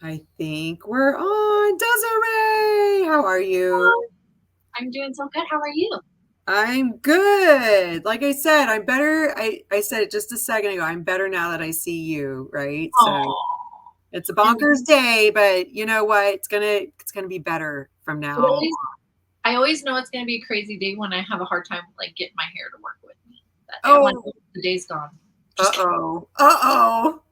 I think we're on. Desiree, how are you? Hello. I'm doing so good. How are you? I'm good. Like I said, I'm better. I said it just a second ago. I'm better now that I see you, right? So Oh, it's a and bonkers day, but you know what? It's gonna be better from it now. always, I always know it's going to be a crazy day when I have a hard time like getting my hair to work with me that day. I'm like, Oh, oh, the day's gone. Just kidding. uh-oh. Uh-oh.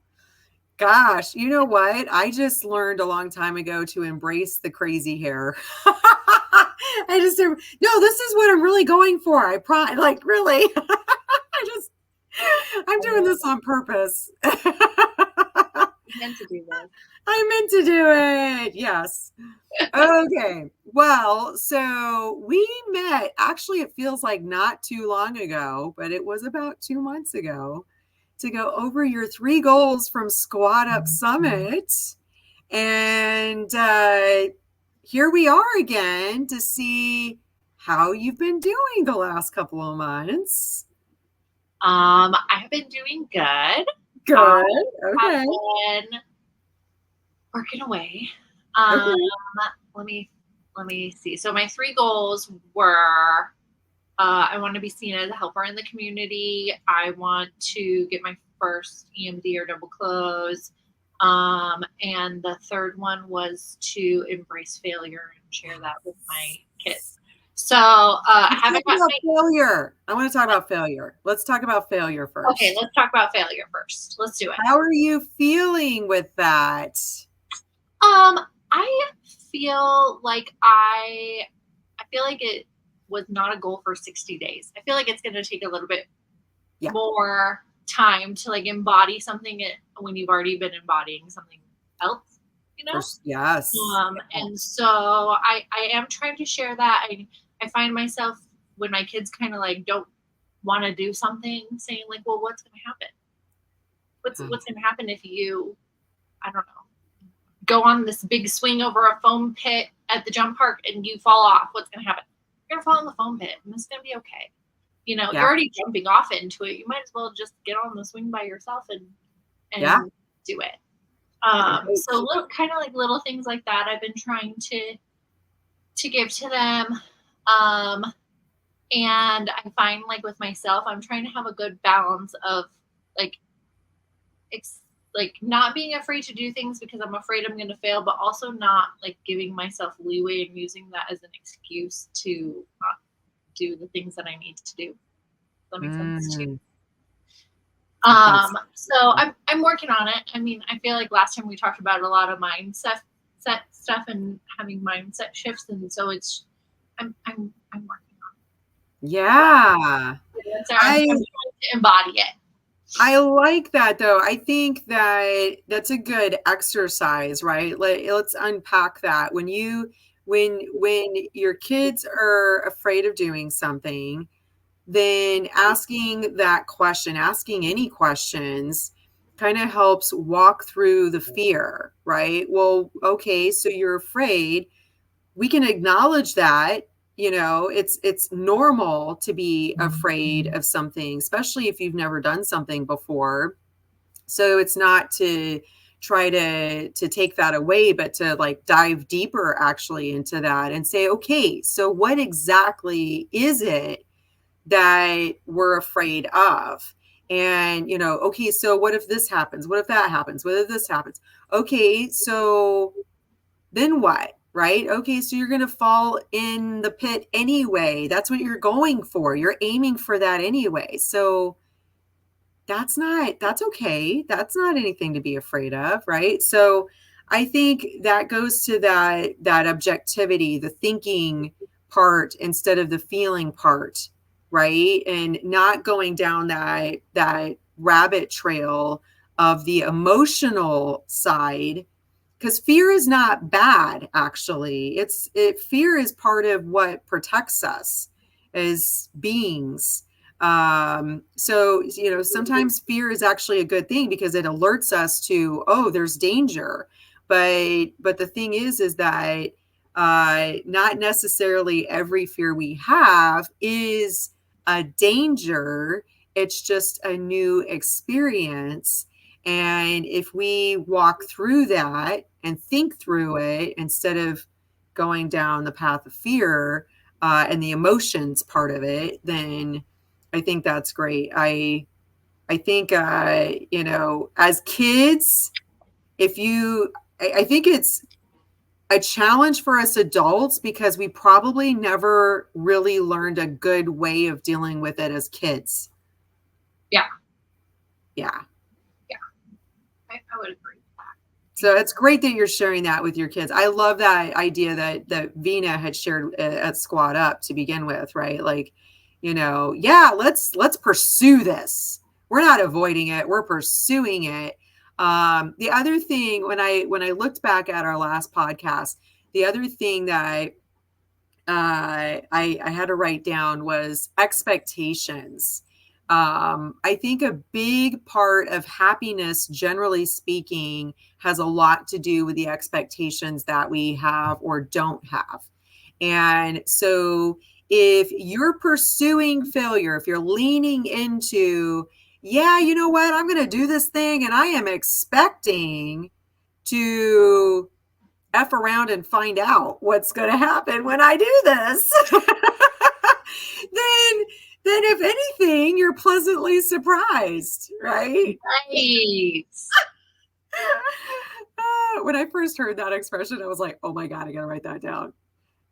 Gosh, you know what? I just learned a long time ago to embrace the crazy hair. No, this is what I'm really going for. Like really. I just I'm doing this on purpose. I meant to do this. I meant to do it. Yes. Okay. Well, so we met. Actually, it feels like not too long ago, but it was about 2 months ago to go over your three goals from Squat Up Summit. And here we are again to see how you've been doing the last couple of months. I have been doing good. I Good. have Okay. been working away. Um, Okay. let me let me see. So my three goals were I want to be seen as a helper in the community. I want to get my first EMD or double close. And the third one was to embrace failure and share that with my kids. So I Let's talk haven't got about failure. I want to talk about failure. Let's talk about failure okay, first. let's talk about failure first. Let's do it. How are you feeling with that? I feel like I feel like it was not a goal for 60 days. I feel like it's going to take a little bit Yeah. more time to like embody something when you've already been embodying something else, you know? First, yes. And so I am trying to share that. I find myself when my kids kind of like don't want to do something saying like, well, what's going to happen? What's going to happen if you, I don't know, go on this big swing over a foam pit at the jump park and you fall off? What's going to happen? You're going to fall in the foam pit and it's going to be okay. You know, Yeah. you're already jumping off into it. You might as well just get on the swing by yourself Yeah. and do it. Right. So little kind of like little things like that I've been trying to give to them. Um, and I find like with myself, I'm trying to have a good balance of like like not being afraid to do things because I'm afraid I'm going to fail, but also not like giving myself leeway and using that as an excuse to not do the things that I need to do. Does that make sense too? Mm, that's So I'm working on it. I mean, I feel like last time we talked about a lot of mindset set stuff and having mindset shifts, and so it's I'm working yeah. on it. So I'm I trying to embody it. I like that though. I think that that's a good exercise, right? Let's unpack that. When your kids are afraid of doing something, then asking that question, asking any questions kind of helps walk through the fear, right? Well, okay, so you're afraid. We can acknowledge that, it's normal to be afraid of something, especially if you've never done something before. So it's not to try to take that away, but to like dive deeper actually into that and say, okay, so what exactly is it that we're afraid of? And, okay, so what if this happens? What if that happens? What if this happens? Okay, so then what? Right? Okay, so you're going to fall in the pit anyway. That's what you're going for. You're aiming for that anyway. So that's okay. That's not anything to be afraid of, right? So I think that goes to that objectivity, the thinking part instead of the feeling part, right? And not going down that rabbit trail of the emotional side, because fear is not bad actually. Fear is part of what protects us as beings. So sometimes fear is actually a good thing because it alerts us to, oh, there's danger. But the thing is that not necessarily every fear we have is a danger. It's just a new experience. And if we walk through that and think through it instead of going down the path of fear and the emotions part of it, then I think that's great. I think as kids, if you, I think it's a challenge for us adults because we probably never really learned a good way of dealing with it as kids. Yeah. Yeah. Yeah. I would agree with that. So it's great that you're sharing that with your kids. I love that idea that Vina had shared at Squad Up to begin with, right? Like, yeah, let's pursue this. We're not avoiding it. We're pursuing it. The other thing, when I looked back at our last podcast, the other thing that I had to write down was expectations. I think a big part of happiness, generally speaking, has a lot to do with the expectations that we have or don't have. And so if you're pursuing failure, if you're leaning into, yeah, you know what, I'm going to do this thing and I am expecting to F around and find out what's going to happen when I do this, then if anything, you're pleasantly surprised, right? Right. When I first heard that expression, I was like, oh my God, I got to write that down.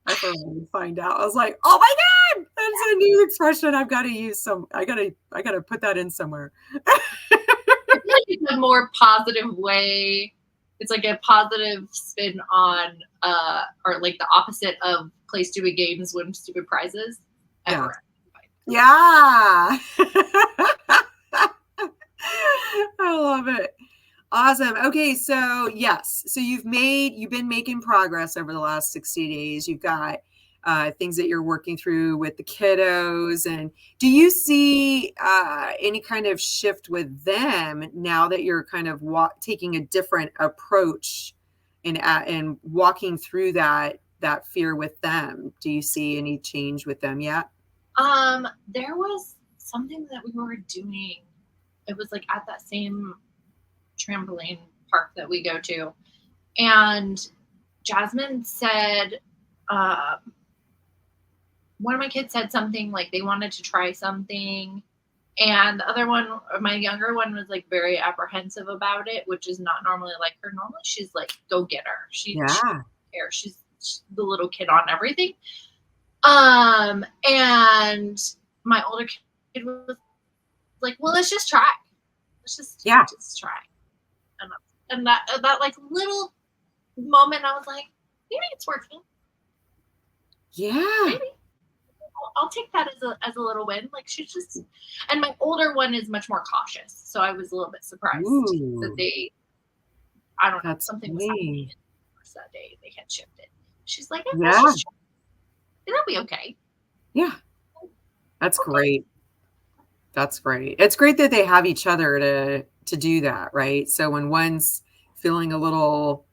F around and find out. I was like, oh my God, that's a new expression. I've got to use I got to put that in somewhere. I feel like it's a more positive way. It's like a positive spin on, or like the opposite of play stupid games, win stupid prizes. Yeah. Yeah. I love it. Awesome. Okay, so yes, so you've been making progress over the last 60 days. You've got things that you're working through with the kiddos, and do you see any kind of shift with them now that you're kind of taking a different approach and walking through that fear with them? Do you see any change with them yet? There was something that we were doing. It was like at that same trampoline park that we go to, and Jasmine said, one of my kids said something like they wanted to try something, and the other one, my younger one, was like very apprehensive about it, which is not normally like her. Normally she's like, go get her. She doesn't care. She's the little kid on everything. And my older kid was like, well, let's just try. Let's just try. And that like little moment, I was like, maybe it's working. Yeah. Maybe. I'll take that as a little win. Like she's just, and my older one is much more cautious. So I was a little bit surprised that I don't know, something was happening that day. They had shifted. She's like, it'll be okay. Yeah. That's great. That's great. It's great that they have each other to do that, right? So when one's feeling a little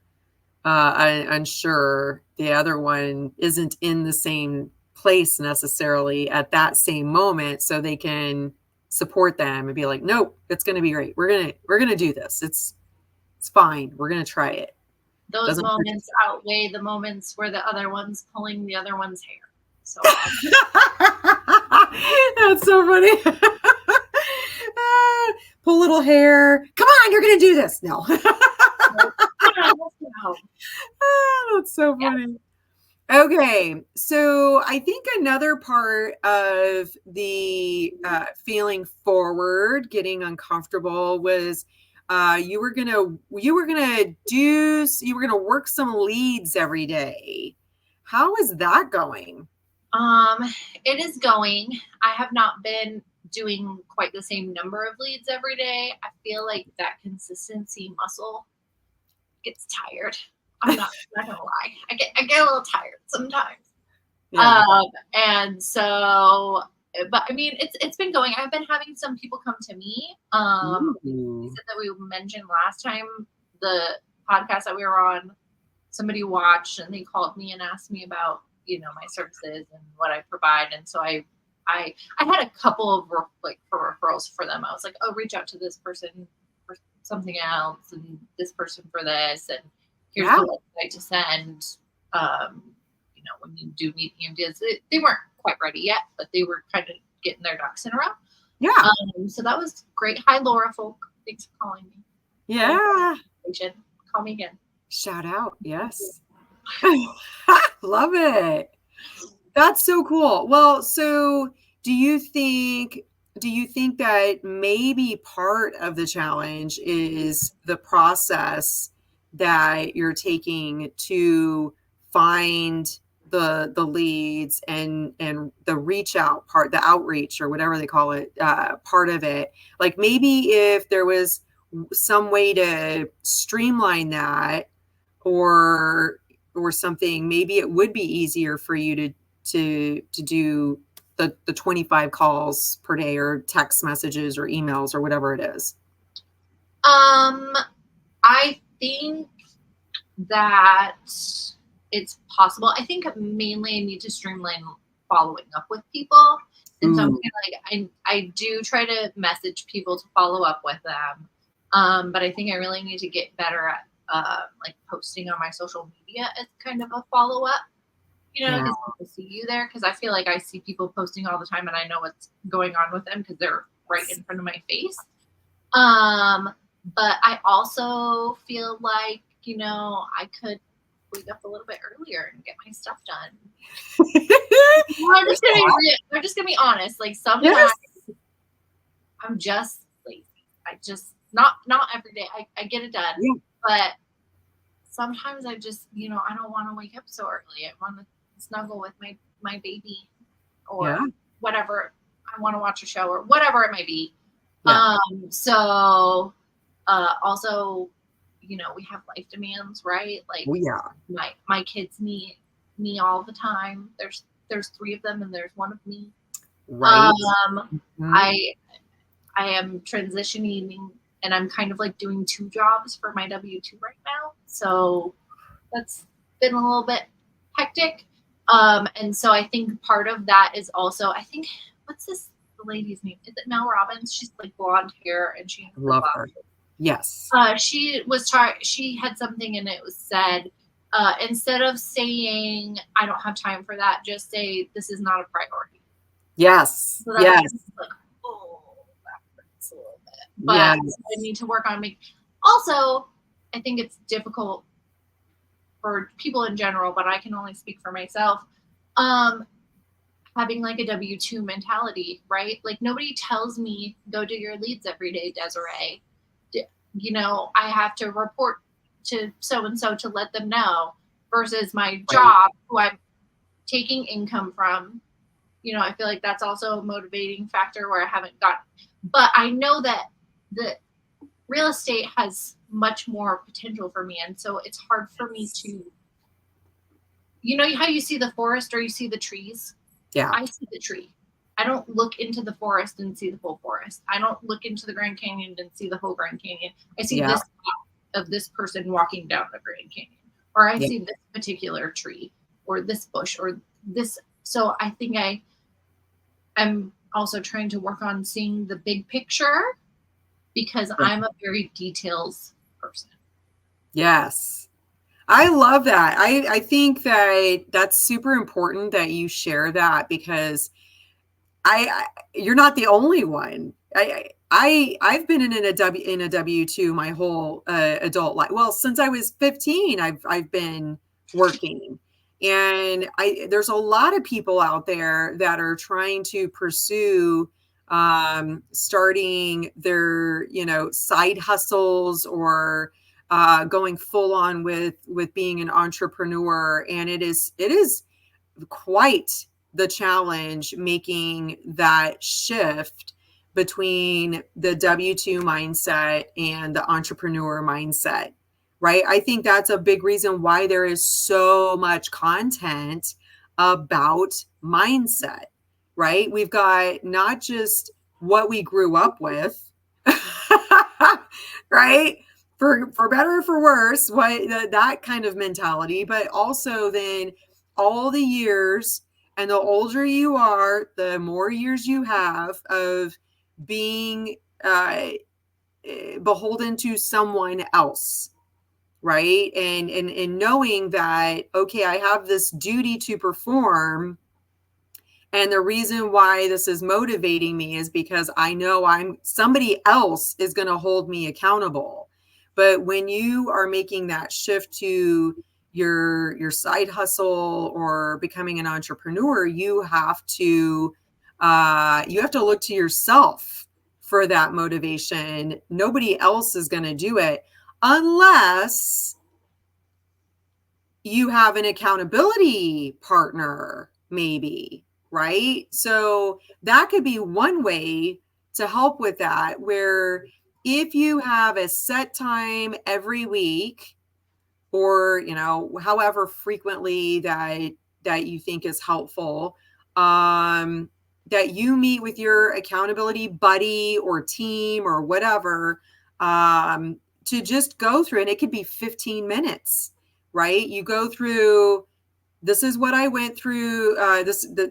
unsure, the other one isn't in the same place necessarily at that same moment, so they can support them and be like, nope, it's going to be great. We're going to do this. It's fine. We're going to try it. Those moments outweigh the moments where the other one's pulling the other one's hair. So that's so funny. Pull little hair. Come on, you're going to do this. No. That's so funny. Okay, so I think another part of the feeling forward, getting uncomfortable, was you were gonna work some leads every day. How is that going? It is going. I have not been doing quite the same number of leads every day. I feel like that consistency muscle gets tired. I'm not gonna lie. I get a little tired sometimes. Yeah. And so, but I mean, it's been going. I've been having some people come to me. We said that we mentioned last time the podcast that we were on. Somebody watched and they called me and asked me about my services and what I provide, and so I had a couple of for referrals for them. I was like, oh, reach out to this person something else, and this person for this, and here's Yeah. the website to send. Um, when you do meet the MDs, they weren't quite ready yet, but they were kind of getting their ducks in a row. Yeah. So that was great. Hi, Laura Folk. Thanks for calling me. Yeah. Call me again. Shout out. Yes. Love it. That's so cool. Well, so do you think that maybe part of the challenge is the process that you're taking to find the leads and the reach out part, the outreach or whatever they call it, part of it? Like maybe if there was some way to streamline that, or something, maybe it would be easier for you to do the 25 calls per day, or text messages or emails or whatever it is. I think that it's possible. I think mainly I need to streamline following up with people. And so I'm kind of like, I do try to message people to follow up with them. But I think I really need to get better at like posting on my social media as kind of a follow up, Yeah. because people see you there. Because I feel like I see people posting all the time, and I know what's going on with them because they're right in front of my face. But I also feel like, I could wake up a little bit earlier and get my stuff done. I'm just gonna be honest. Like sometimes Yes. I'm just lazy. I just not every day. I get it done, Yeah. but sometimes I just I don't want to wake up so early. I want to snuggle with my baby or whatever. I want to watch a show or whatever it might be. Yeah. So also, we have life demands, right? Like my kids need me all the time. There's 3 of them and there's 1 of me. Right. I am transitioning, and I'm kind of like doing 2 jobs for my W-2 right now. So that's been a little bit hectic. And so I think part of that is also, I think, what's this lady's name? Is it Mel Robbins? She's like blonde hair and she love her. Yes. She had something and it was said, instead of saying I don't have time for that, just say this is not a priority. Yes. So that was like, oh, that hurts a little bit. But I need to work on making. Also, I think it's difficult for people in general, but I can only speak for myself. Having like a W-2 mentality, right? Like nobody tells me go do your leads every day, Desiree. I have to report to so-and-so to let them know, versus my job, who I'm taking income from. I feel like that's also a motivating factor where I haven't got, but I know that the real estate has much more potential for me. And so it's hard for me to, how you see the forest or you see the trees? Yeah. I see the tree. I don't look into the forest and see the whole forest. I don't look into the Grand Canyon and see the whole Grand Canyon. I see this of this person walking down the Grand Canyon, or I see this particular tree or this bush or this. So I think I'm also trying to work on seeing the big picture, because I'm a very details person. Yes. I love that. I think that that's super important that you share that, because you're not the only one. I've been in a W-2 my whole adult life. Well, since I was 15, I've been working, and there's a lot of people out there that are trying to pursue starting their side hustles, or going full on with being an entrepreneur, and it is quite the challenge making that shift between the W-2 mindset and the entrepreneur mindset, right? I think that's a big reason why there is so much content about mindset, right? We've got not just what we grew up with, right? For better or for worse, that kind of mentality, but also then all the years, and the older you are, the more years you have of being beholden to someone else, right? And knowing that, okay, I have this duty to perform, and the reason why this is motivating me is because I know somebody else is going to hold me accountable. But when you are making that shift to your side hustle or becoming an entrepreneur, you have to look to yourself for that motivation. Nobody else is going to do it unless you have an accountability partner, maybe, right? So that could be one way to help with that, where if you have a set time every week, or however frequently that you think is helpful, that you meet with your accountability buddy or team or whatever, to just go through, and it could be 15 minutes, right? You go through, this is what I went through.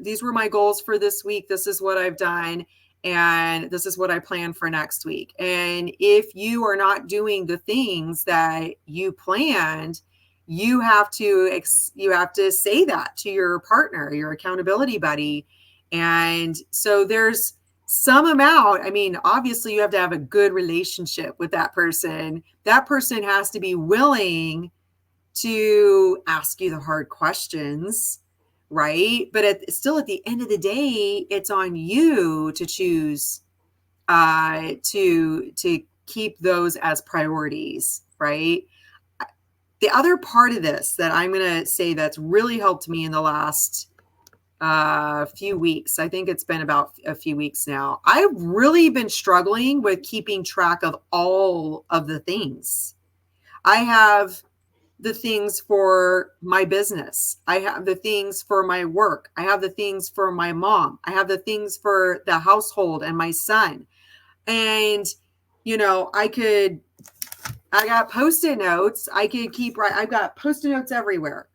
These were my goals for this week. This is what I've done. And this is what I plan for next week. And if you are not doing the things that you planned, you have to say that to your partner, your accountability buddy. And so there's some amount, I mean, obviously you have to have a good relationship with that person. That person has to be willing to ask you the hard questions, right? But still, at the end of the day, it's on you to choose to keep those as priorities, right? The other part of this that I'm going to say that's really helped me in the last few weeks, I think it's been about a few weeks now, I've really been struggling with keeping track of all of the things. I have the things for my business. I have the things for my work. I have the things for my mom. I have the things for the household and my son. And, I got Post-it notes. I've got Post-it notes everywhere.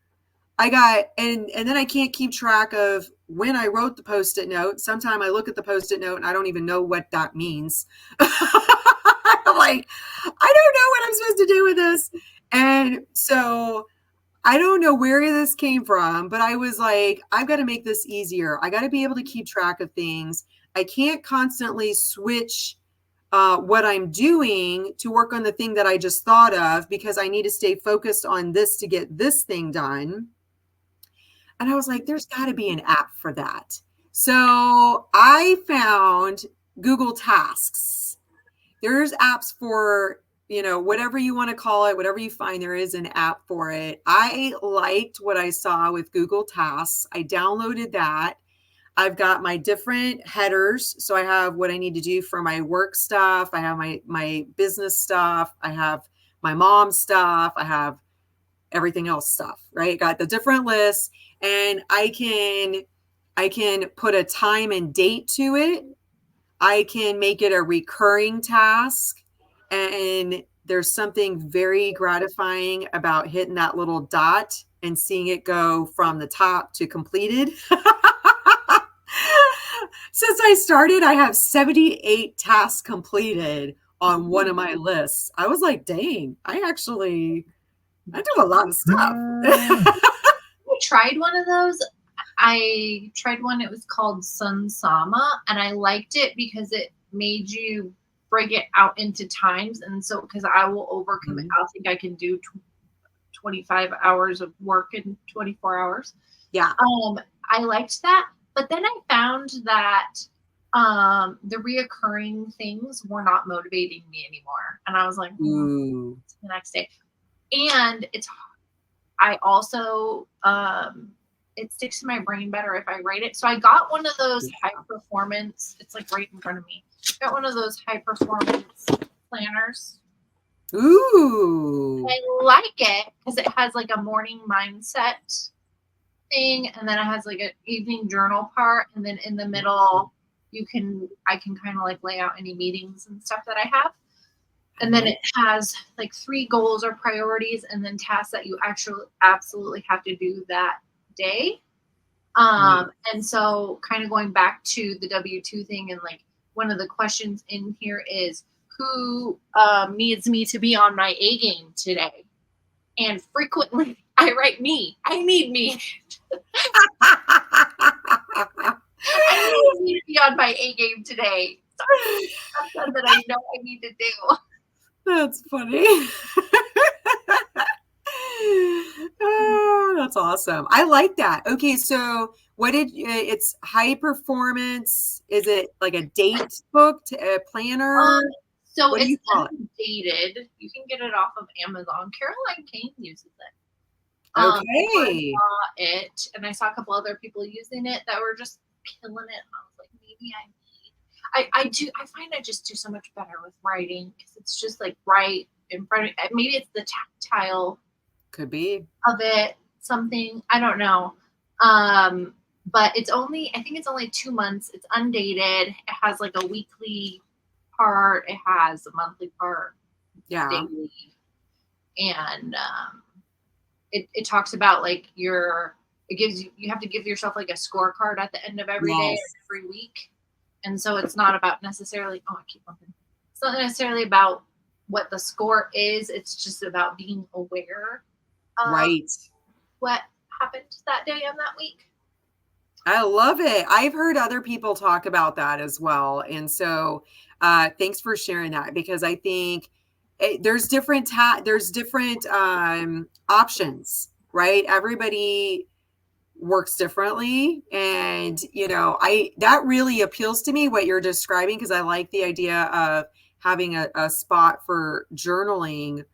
And then I can't keep track of when I wrote the Post-it note. Sometimes I look at the Post-it note and I don't even know what that means. I'm like, I don't know what I'm supposed to do with this. And so I don't know where this came from, but I was like, I've got to make this easier. I got to be able to keep track of things. I can't constantly switch what I'm doing to work on the thing that I just thought of, because I need to stay focused on this to get this thing done. And I was like, there's got to be an app for that. So I found Google Tasks. There's apps for, whatever you want to call it, whatever you find, there is an app for it. I liked what I saw with Google Tasks. I downloaded that. I've got my different headers. So I have what I need to do for my work stuff. I have my business stuff. I have my mom stuff. I have everything else stuff, right? Got the different lists, and I can put a time and date to it. I can make it a recurring task. And there's something very gratifying about hitting that little dot and seeing it go from the top to completed. Since I started, I have 78 tasks completed on one of my lists. I was like, dang, I do a lot of stuff. I tried one of those. I tried one, it was called Sun Sama, and I liked it because it made you break it out into times. And so, because I will overcommit, I think I can do 25 hours of work in 24 hours. Yeah. I liked that. But then I found that the reoccurring things were not motivating me anymore. And I was like, the next day. And I also, it sticks to my brain better if I write it. So I got one of those high performance, it's like right in front of me. I got one of those high performance planners. Ooh. I like it because it has like a morning mindset thing, and then it has like an evening journal part, and then in the middle I can kind of like lay out any meetings and stuff that I have. And then it has like 3 goals or priorities, and then tasks that you actually absolutely have to do that day. And so kind of going back to the W-2 thing, and like one of the questions in here is, who needs me to be on my A game today. And frequently I write me. I need me. I need to be on my A game today. Sorry, that's something that I know I need to do. That's funny. Oh, that's awesome. I like that. Okay, so what did it's high performance? Is it like a date book, a planner? So What do it's you call it? undated. You can get it off of Amazon. Caroline Kane uses it. Before I Okay. saw it, and I saw a couple other people using it that were just killing it. And I was like, maybe I find I just do so much better with writing because it's just like right in front of, maybe it's the tactile Could be. of it, something, I don't know. But it's only, I think it's only 2 months. It's undated. It has like a weekly part, it has a monthly part, Yeah. daily. And it talks about like it gives you have to give yourself like a scorecard at the end of every day, Yes. every week. And so it's not about necessarily, oh, I keep bumping. It's not necessarily about what the score is. It's just about being aware of Right. what happened that day on that week. I love it. I've heard other people talk about that as well. And so thanks for sharing that because I think there's different options, right? Everybody works differently. And, that really appeals to me what you're describing because I like the idea of having a spot for journaling,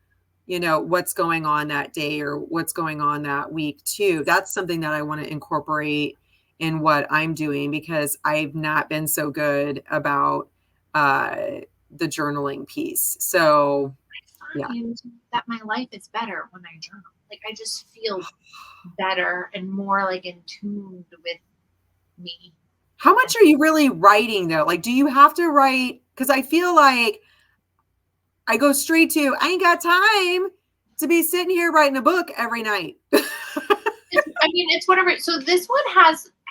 what's going on that day or what's going on that week too. That's something that I want to incorporate in what I'm doing because I've not been so good about the journaling piece. So I find that my life is better when I journal. Like I just feel better and more like in tune with me. How much are you really writing though? Like, do you have to write? Because I feel like I go straight to, I ain't got time to be sitting here writing a book every night. It's whatever. So this one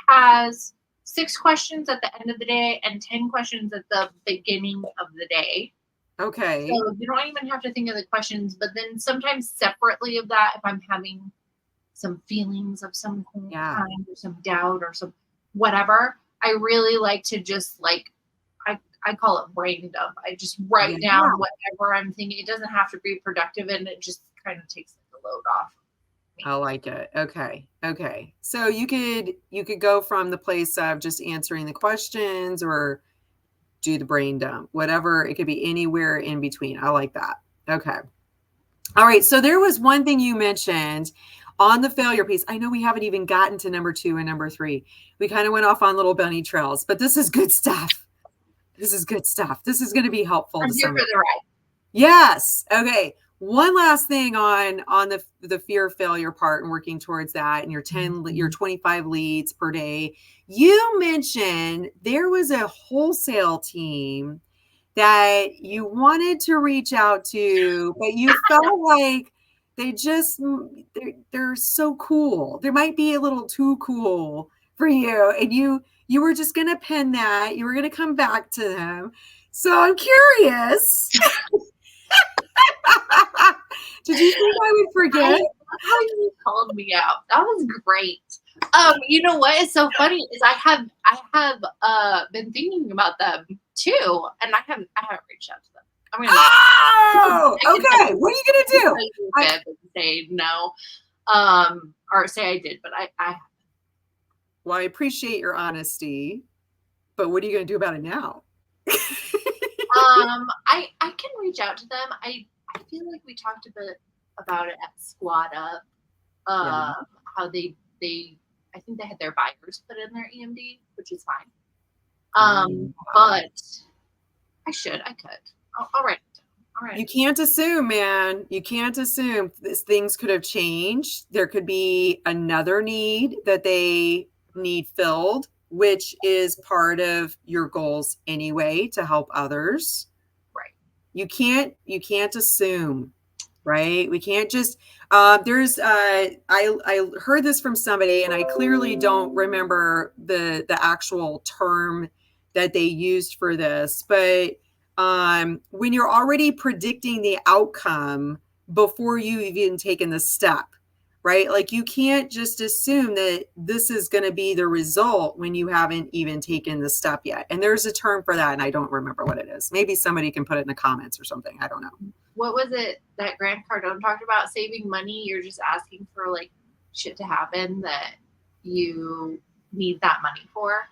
has 6 questions at the end of the day and 10 questions at the beginning of the day. Okay. So you don't even have to think of the questions, but then sometimes separately of that, if I'm having some feelings of some kind or some doubt or some whatever, I really like to just like, I call it brain dump. I just write down whatever I'm thinking. It doesn't have to be productive and it just kind of takes the load off. I like it. Okay. So you could go from the place of just answering the questions or do the brain dump, whatever. It could be anywhere in between. I like that. Okay. All right. So there was one thing you mentioned on the failure piece. I know we haven't even gotten to number 2 and number 3. We kind of went off on little bunny trails, but this is good stuff. This is good stuff. This is going to be helpful. I'm here for the ride. Yes. Okay. One last thing on the fear of failure part and working towards that and your 25 leads per day. You mentioned there was a wholesale team that you wanted to reach out to, but you felt like they're so cool. They might be a little too cool for you. And you were just going to pen that. You were going to come back to them. So I'm curious. Did you think I would forget? How you called me out. That was great. You know what is so funny is I have been thinking about them too, and I haven't reached out to them. I'm gonna okay. What are you gonna do? I say no, or say I did, but I well, I appreciate your honesty, but what are you gonna do about it now? I can reach out to them. I feel like we talked a bit about it at Squad Up. How they I think they had their buyers put in their EMD, which is fine. But I could. I'll write it down. All right. You can't assume, man. You can't assume. Things could have changed. There could be another need that they need filled, which is part of your goals anyway, to help others. Right. You can't assume, right? We can't just, I heard this from somebody and I clearly don't remember the actual term that they used for this, but when you're already predicting the outcome before you've even taken the step, right? Like you can't just assume that this is going to be the result when you haven't even taken the step yet. And there's a term for that, and I don't remember what it is. Maybe somebody can put it in the comments or something. I don't know. What was it that Grant Cardone talked about? Saving money. You're just asking for like shit to happen that you need that money for.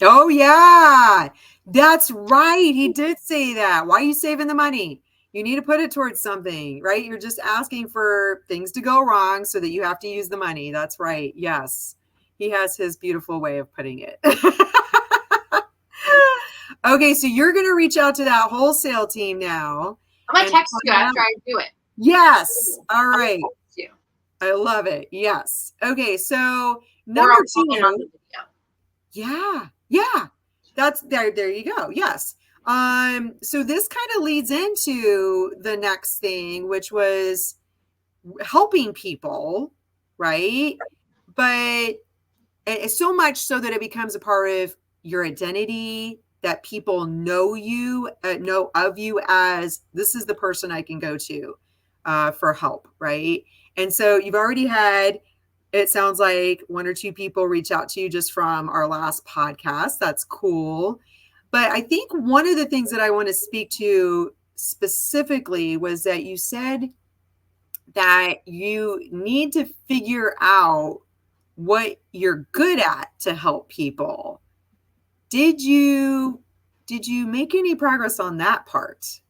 Oh, yeah, that's right. He did say that. Why are you saving the money? You need to put it towards something, right? You're just asking for things to go wrong so that you have to use the money. That's right. Yes. He has his beautiful way of putting it. Okay, so you're going to reach out to that wholesale team now. I'm going to text you after I do it. Yes. All right. I love it. Yes. Okay, so number 2. Yeah. Yeah. That's there you go. Yes. So this kind of leads into the next thing, which was helping people, right? But it's so much so that it becomes a part of your identity, that people know you, know of you as this is the person I can go to for help, right? And so you've already had, it sounds like 1 or 2 people reach out to you just from our last podcast. That's cool. But I think one of the things that I want to speak to specifically was that you said that you need to figure out what you're good at to help people. Did you make any progress on that part?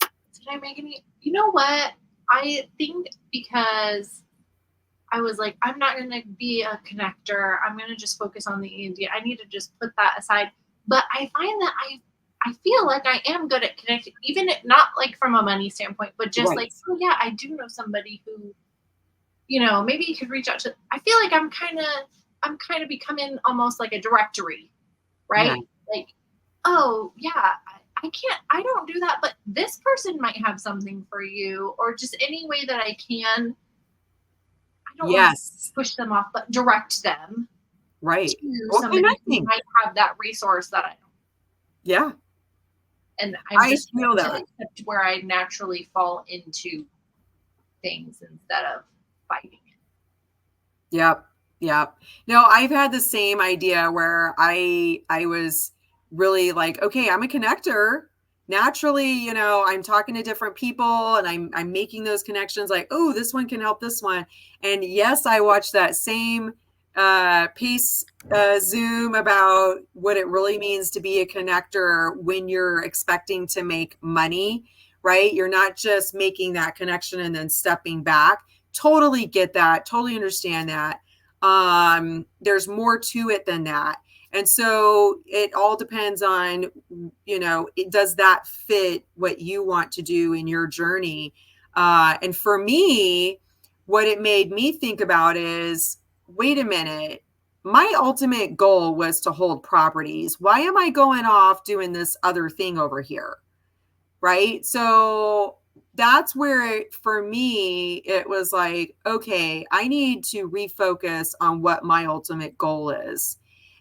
Did I make any? You know what? I think because I was like, I'm not going to be a connector. I'm going to just focus on the Indian. I need to just put that aside. But I find that I feel like I am good at connecting, even if not like from a money standpoint, but just like, oh yeah, I do know somebody who, maybe you could reach out to. I feel like I'm kind of becoming almost like a directory, right? Yeah. Like, oh yeah, I don't do that, but this person might have something for you, or just any way that I can. I don't want to push them off, but direct them. Right. To somebody who might have that resource that I don't. Yeah. And I just feel that where I naturally fall into things instead of fighting it. Yep. Yep. No, I've had the same idea where I was really like, okay, I'm a connector. Naturally, I'm talking to different people and I'm making those connections like, oh, this one can help this one. And yes, I watched that same Pace Zoom about what it really means to be a connector when you're expecting to make money, right? You're not just making that connection and then stepping back. Totally get that. Totally understand that. There's more to it than that. And so it all depends on, does that fit what you want to do in your journey? And for me, what it made me think about is, wait a minute, my ultimate goal was to hold properties. Why am I going off doing this other thing over here? Right? So that's where for me, it was like, okay, I need to refocus on what my ultimate goal is.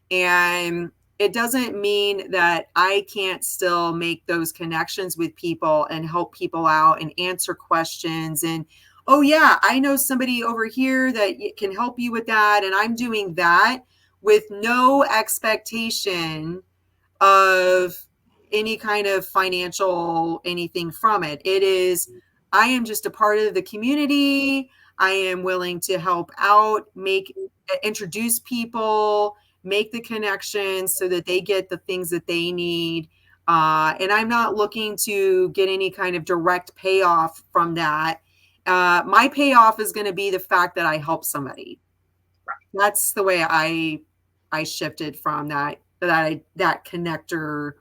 And it doesn't mean that I can't still make those connections with people and help people out and answer questions. And, oh yeah, I know somebody over here that can help you with that. And I'm doing that with no expectation of any kind of financial anything from it. It is, I am just a part of the community. I am willing to help out, introduce people, make the connections so that they get the things that they need. And I'm not looking to get any kind of direct payoff from that. My payoff is going to be the fact that I help somebody. That's the way I shifted from that connector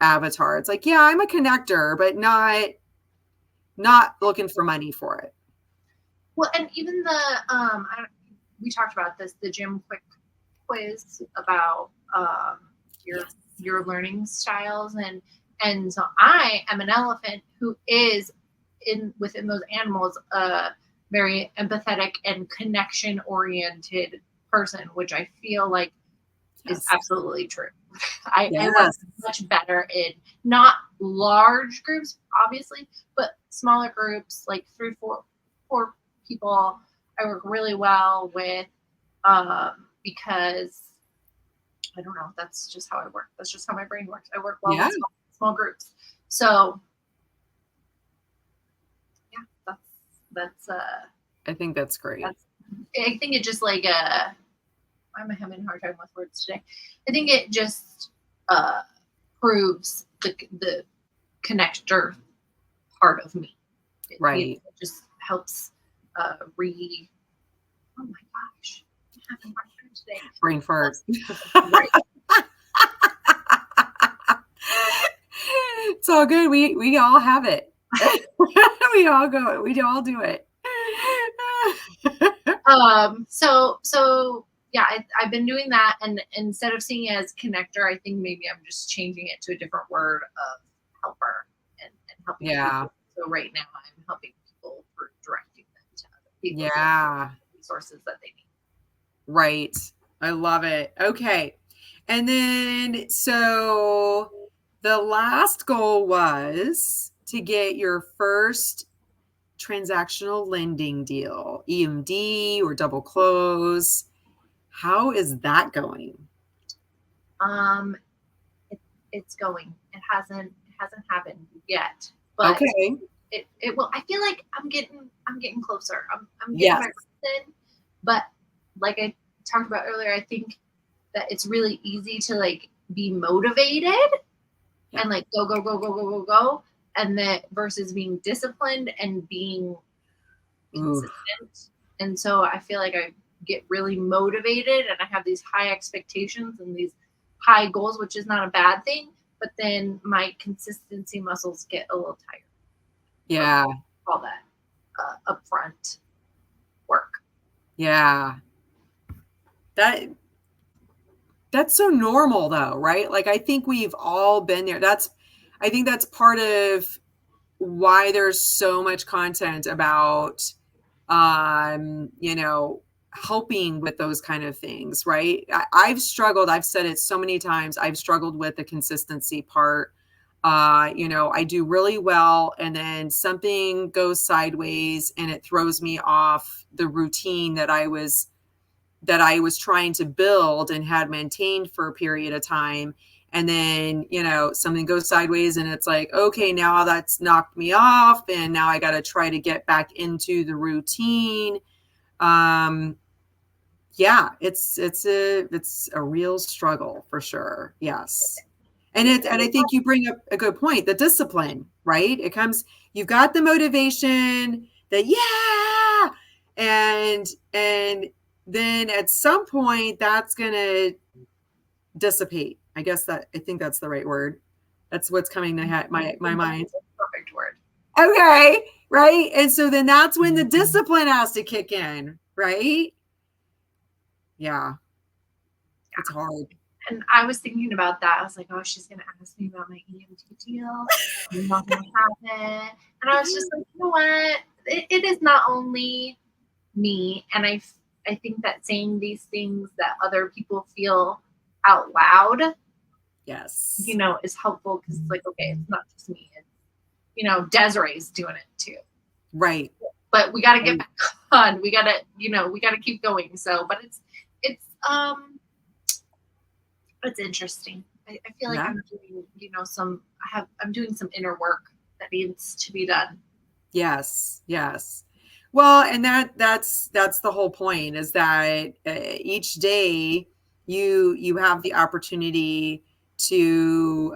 avatar. It's like, yeah, I'm a connector, but not looking for money for it. Well, and even we talked about this, the Jim Quick quiz about your learning styles, and so I am an elephant who is within those animals a very empathetic and connection oriented person, which I feel like is absolutely true. I work Yes. much better in not large groups, obviously, but smaller groups, like three, four people. I work really well with, because I don't know. That's just how I work. That's just how my brain works. I work well Yeah. with small groups. So yeah, I think that's great. that's. I think it just like I'm having a hard time with words today. I think it just uh proves the connector part of me. Right. It just helps re. Oh my gosh, I'm having a hard time today. Brain fart. Right. It's all good. We all have it. We all do it. So yeah, I've been doing that, and instead of seeing it as connector, I think maybe I'm just changing it to a different word of helper and helping Yeah. people. So right now I'm helping people for directing them to other people, so Yeah. resources that they need. Right. I love it. Okay. And then, so the last goal was to get your first transactional lending deal, EMD or double close. How is that going? Um, it's going. It hasn't happened yet, but Okay. it will. I feel like I'm getting closer. I'm getting Yes. my reps in, but like I talked about earlier, I think that it's really easy to like be motivated Yeah. and like go, and that versus being disciplined and being Ooh. consistent. And so I feel like I get really motivated and I have these high expectations and these high goals, which is not a bad thing. But then my consistency muscles get a little tired from Yeah. all that upfront work. Yeah. That that's so normal though, right? Like I think we've all been there. I think that's part of why there's so much content about you know, helping with those kind of things, right? I've struggled, I've said it so many times, I've struggled with the consistency part. You know, I do really well and then something goes sideways and it throws me off the routine that I was trying to build and had maintained for a period of time. And then, you know, something goes sideways and it's like, okay, now that's knocked me off. And now I got to try to get back into the routine. Um, yeah, it's a real struggle for sure. Yes. And I think you bring up a good point, the discipline, right? It comes, you've got the motivation, the yeah, and then at some point that's gonna dissipate. I think that's the right word. That's what's coming to my mind. Perfect word. Okay, right? And so then that's when the discipline has to kick in, right? Yeah, it's hard. And I was thinking about that. I was like, oh, she's going to ask me about my EMT deal. I'm not going to have it. And I was just like, you know what? It is not only me. And I think that saying these things that other people feel out loud, Yes. is helpful because it's like, okay, it's not just me. It's, Desiree's doing it too. Right. But we got to get back on. We got to keep going. So, but it's interesting. I feel like I'm doing, I'm doing some inner work that needs to be done. Yes. Yes. Well, and that's the whole point is that each day you have the opportunity to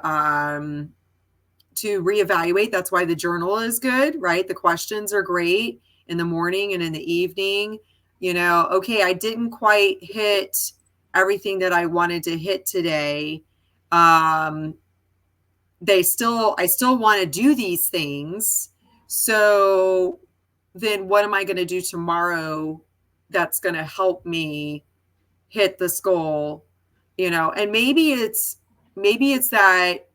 reevaluate. That's why the journal is good, right? The questions are great in the morning and in the evening. You know, okay, I didn't quite hit everything that I wanted to hit today. Um, I still want to do these things. So then what am I going to do tomorrow that's going to help me hit this goal? You know, and maybe it's that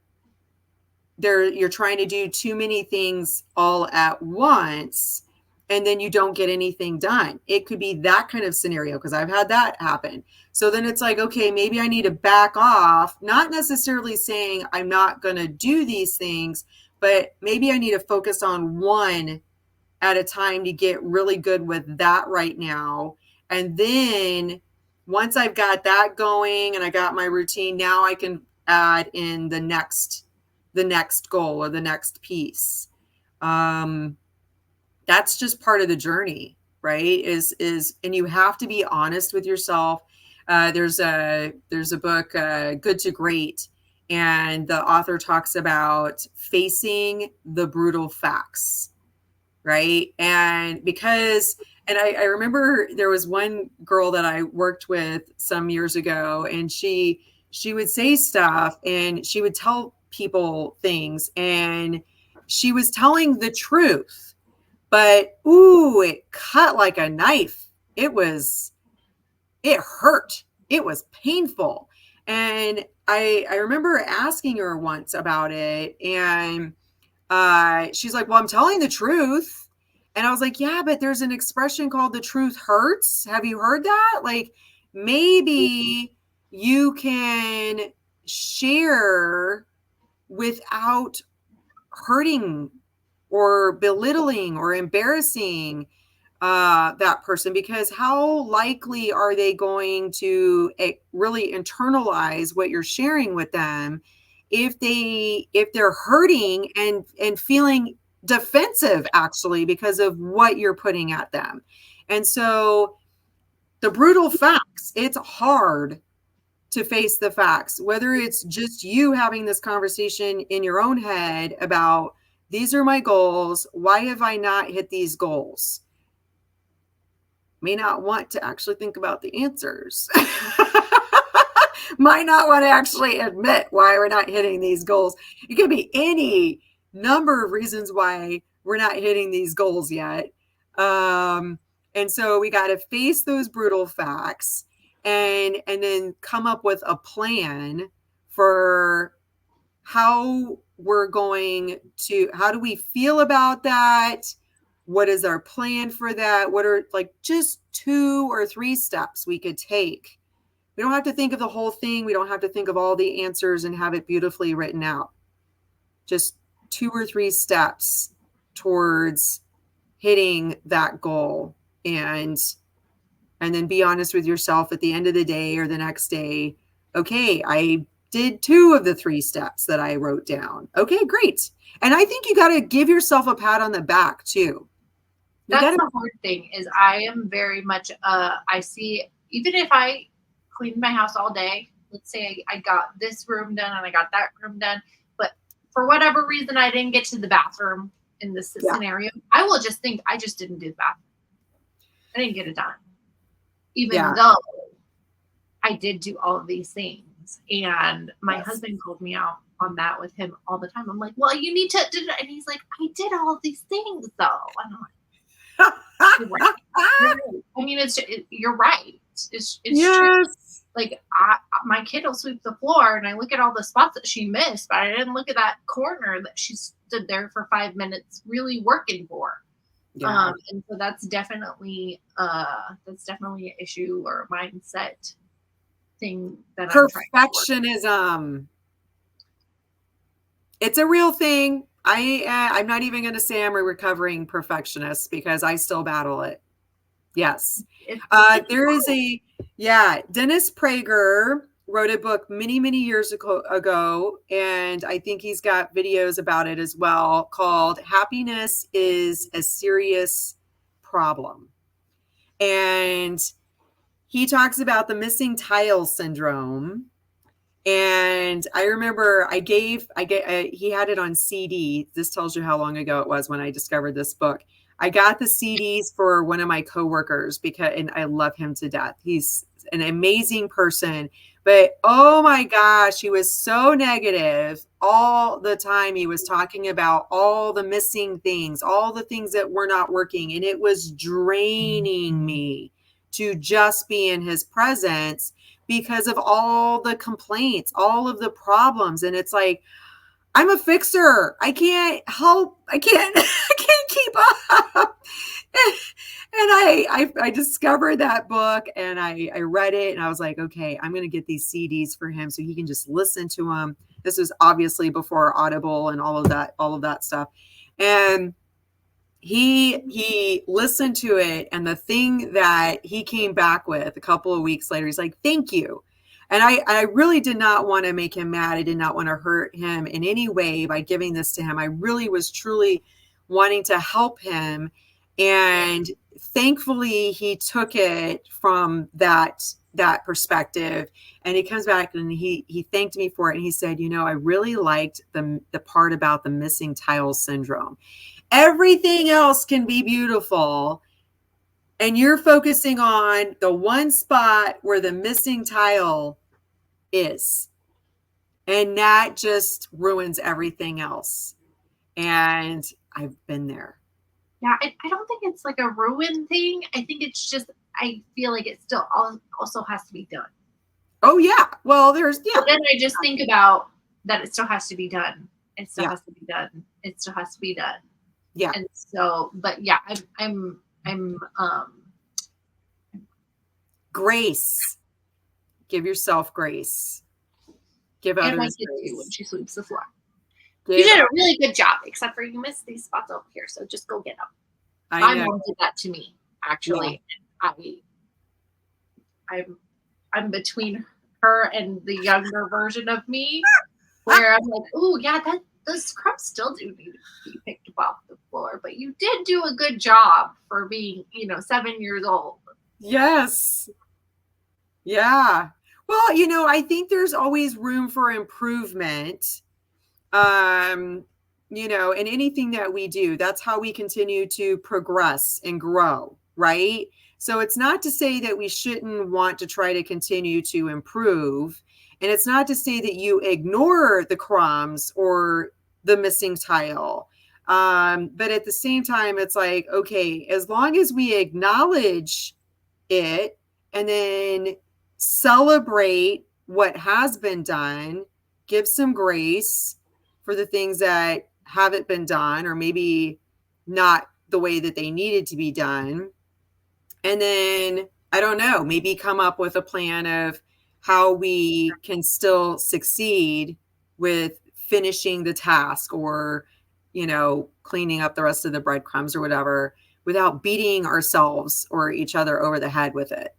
you're trying to do too many things all at once and then you don't get anything done. It could be that kind of scenario because I've had that happen. So then it's like, okay, maybe I need to back off, not necessarily saying I'm not going to do these things, but maybe I need to focus on one at a time to get really good with that right now. And then once I've got that going and I got my routine, now I can add in the next goal or the next piece. That's just part of the journey, right? Is and you have to be honest with yourself. There's a book, Good to Great, and the author talks about facing the brutal facts, right? And because, and I remember there was one girl that I worked with some years ago, and she would say stuff and she would tell people things, and she was telling the truth, but ooh, it cut like a knife. It hurt. It was painful. And I remember asking her once about it, and she's like, well, I'm telling the truth. And I was like, yeah, but there's an expression called the truth hurts. Have you heard that? Like, maybe you can share without hurting or belittling or embarrassing that person, because how likely are they going to really internalize what you're sharing with them if they're hurting and feeling defensive actually because of what you're putting at them. And so the brutal facts, it's hard to face the facts, whether it's just you having this conversation in your own head about these are my goals, why have I not hit these goals? May not want to actually think about the answers. Might not want to actually admit why we're not hitting these goals. It could be any number of reasons why we're not hitting these goals yet. And so we got to face those brutal facts and then come up with a plan for how we're going to, how do we feel about that? What is our plan for that? What are like just 2 or 3 steps we could take? We don't have to think of the whole thing. We don't have to think of all the answers and have it beautifully written out. Just 2 or 3 steps towards hitting that goal, and then be honest with yourself at the end of the day or the next day. Okay, I did 2 of the 3 steps that I wrote down. Okay, great. And I think you got to give yourself a pat on the back too. That's the hard thing is I am very much, I see, even if I cleaned my house all day, let's say I got this room done and I got that room done, but for whatever reason, I didn't get to the bathroom in this scenario, I will just think I just didn't do the bathroom. I didn't get it done. Even though I did do all of these things. And my husband called me out on that with him all the time. I'm like, well, you need to do it. And he's like, I did all of these things though. And I'm like, you're right. I mean, you're right. It's true. Like my kid will sweep the floor and I look at all the spots that she missed, but I didn't look at that corner that she stood there for 5 minutes really working for. And so that's definitely an issue or a mindset thing that perfectionism. It's a real thing. I'm not even going to say I'm a recovering perfectionist because I still battle it. Yes. There is Dennis Prager wrote a book many, many years ago, and I think he's got videos about it as well, called Happiness is a Serious Problem. And he talks about the missing tile syndrome. And I remember he had it on CD. This tells you how long ago it was when I discovered this book. I got the CDs for one of my coworkers and I love him to death. He's an amazing person, but oh my gosh, he was so negative all the time. He was talking about all the missing things, all the things that were not working. And it was draining me to just be in his presence because of all the complaints, all of the problems. And it's like, I'm a fixer. I can't help. I can't keep up. And I discovered that book and I read it and I was like, okay, I'm going to get these CDs for him so he can just listen to them. This was obviously before Audible and all of that stuff. And he listened to it, and the thing that he came back with a couple of weeks later, he's like, thank you. And I really did not want to make him mad. I did not want to hurt him in any way by giving this to him. I really was truly wanting to help him. And thankfully he took it from that perspective, and he comes back and he thanked me for it, and he said, I really liked the part about the missing tile syndrome. Everything else can be beautiful, and you're focusing on the one spot where the missing tile is, and that just ruins everything else. And I've been there. Yeah, I don't think it's like a ruin thing. I think it's just, I feel like it still also has to be done. Oh yeah, well there's But then I just think about that it still has to be done. It still has to be done. It still has to be done. Yeah. And so, but yeah, I'm grace. Give yourself grace. Give and my others kid grace. too when she sweeps the floor. Give You did a really good job, except for you missed these spots over here. So just go get them. My mom did that to me, actually. Yeah. I'm between her and the younger version of me, where I'm like, oh yeah, those crumbs still do need to be picked up off the floor, but you did do a good job for being, 7 years old. Yes. Yeah. Well, I think there's always room for improvement. In anything that we do, that's how we continue to progress and grow, right? So it's not to say that we shouldn't want to try to continue to improve. And it's not to say that you ignore the crumbs or the missing tile. But at the same time, it's like, okay, as long as we acknowledge it and then celebrate what has been done, give some grace for the things that haven't been done or maybe not the way that they needed to be done. And then, I don't know, maybe come up with a plan of how we can still succeed with finishing the task or, cleaning up the rest of the breadcrumbs or whatever without beating ourselves or each other over the head with it.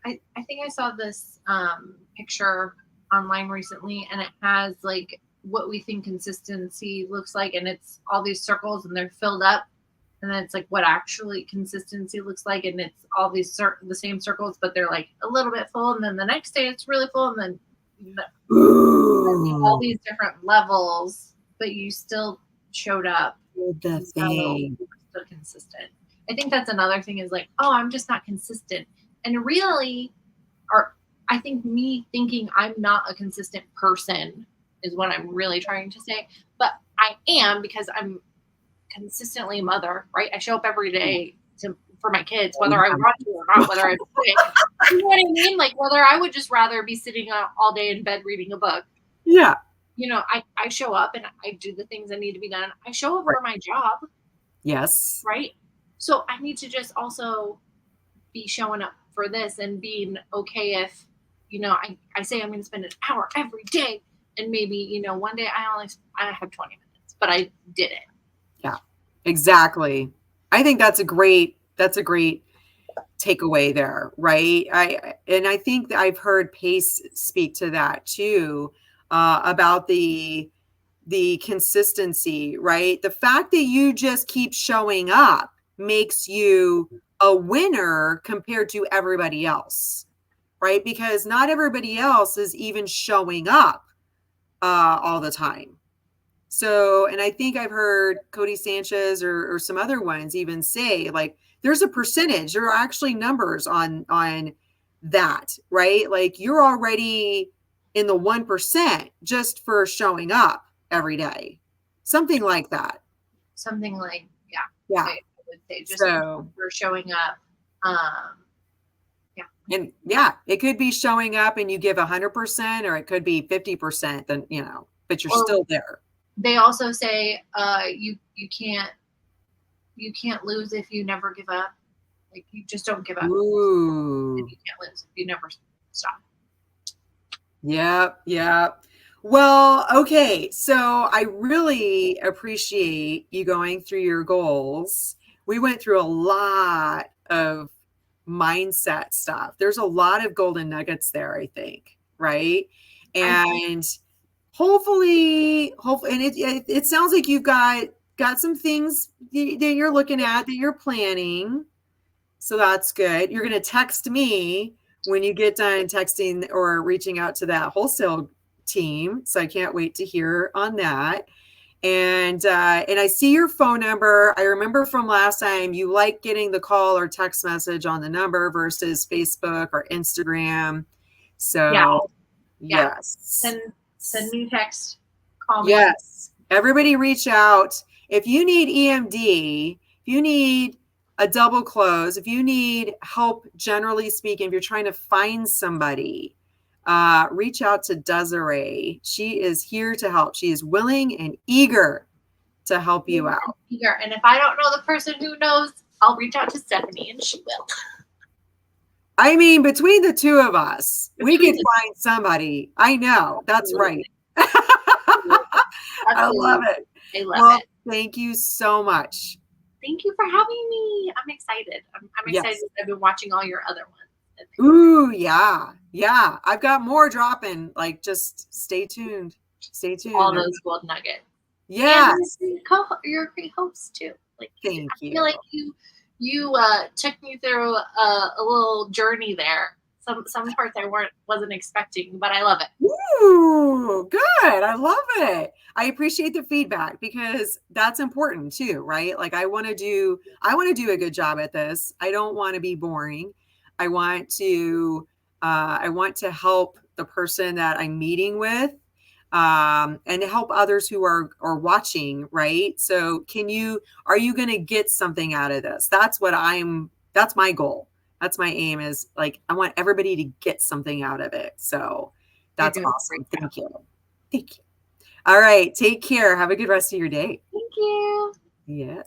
I think I saw this picture online recently, and it has like what we think consistency looks like, and it's all these circles and they're filled up, and then it's like what actually consistency looks like, and it's all these the same circles, but they're like a little bit full, and then the next day it's really full, and then all these different levels, but you still showed up. The thing. Still consistent. I think that's another thing is like, oh, I'm just not consistent, and really, I think me thinking I'm not a consistent person is what I'm really trying to say. But I am, because I'm consistently a mother, right? I show up every day for my kids, whether I want to or not, whether I you know what I mean? Like whether I would just rather be sitting all day in bed reading a book. Yeah. I show up and I do the things that need to be done. I show up for my job. Yes. Right. So I need to just also be showing up for this and being okay if, I say I'm going to spend an hour every day, and maybe, one day I have 20 minutes, but I did it. Yeah, exactly. I think that's a great takeaway there, right? I think that I've heard Pace speak to that too, about the consistency, right? The fact that you just keep showing up makes you a winner compared to everybody else, right? Because not everybody else is even showing up all the time. So, and I think I've heard Cody Sanchez or some other ones even say, like, there's a percentage, there are actually numbers on that, right? Like you're already in the 1% just for showing up every day. Something like that. Something like, yeah. I would say just for showing up. And yeah, it could be showing up and you give 100%, or it could be 50%, then, but you're still there. They also say, you you can't lose if you never give up. Like you just don't give up. And Ooh. you can't lose if you never stop. Yep, yep. Well, okay. So I really appreciate you going through your goals. We went through a lot of mindset stuff. There's a lot of golden nuggets there, I think, right? I think, And hopefully, and it sounds like you've got some things that you're looking at, that you're planning. So that's good. You're going to text me when you get done texting or reaching out to that wholesale team. So I can't wait to hear on that. And I see your phone number. I remember from last time you like getting the call or text message on the number versus Facebook or Instagram. yeah, So yeah. yes. Send me a text, call me. Yes. Everybody reach out. If you need EMD, if you need a double close, if you need help, generally speaking, if you're trying to find somebody, reach out to Desiree. She is here to help. She is willing and eager to help you out. And if I don't know the person who knows, I'll reach out to Stephanie and she will. I mean, between the two of us, we can find somebody. I know. That's right. I love it. I love it. Thank you so much. Thank you for having me. I'm excited. I'm excited. Yes. I've been watching all your other ones. Ooh, yeah. Yeah. I've got more dropping. Like, just stay tuned. Stay tuned. All those gold nuggets. Yeah. You're a great host too. Like, thank you. I feel like you took me through a little journey there. Some parts I wasn't expecting, but I love it. Ooh, good. I love it. I appreciate the feedback because that's important too, right? Like I want to do a good job at this. I don't want to be boring. I want to help the person that I'm meeting with, and to help others who are watching, right? So are you going to get something out of this? That's my goal. That's my aim, is like, I want everybody to get something out of it. So that's awesome. Thank you. Thank you. All right. Take care. Have a good rest of your day. Thank you. Yes.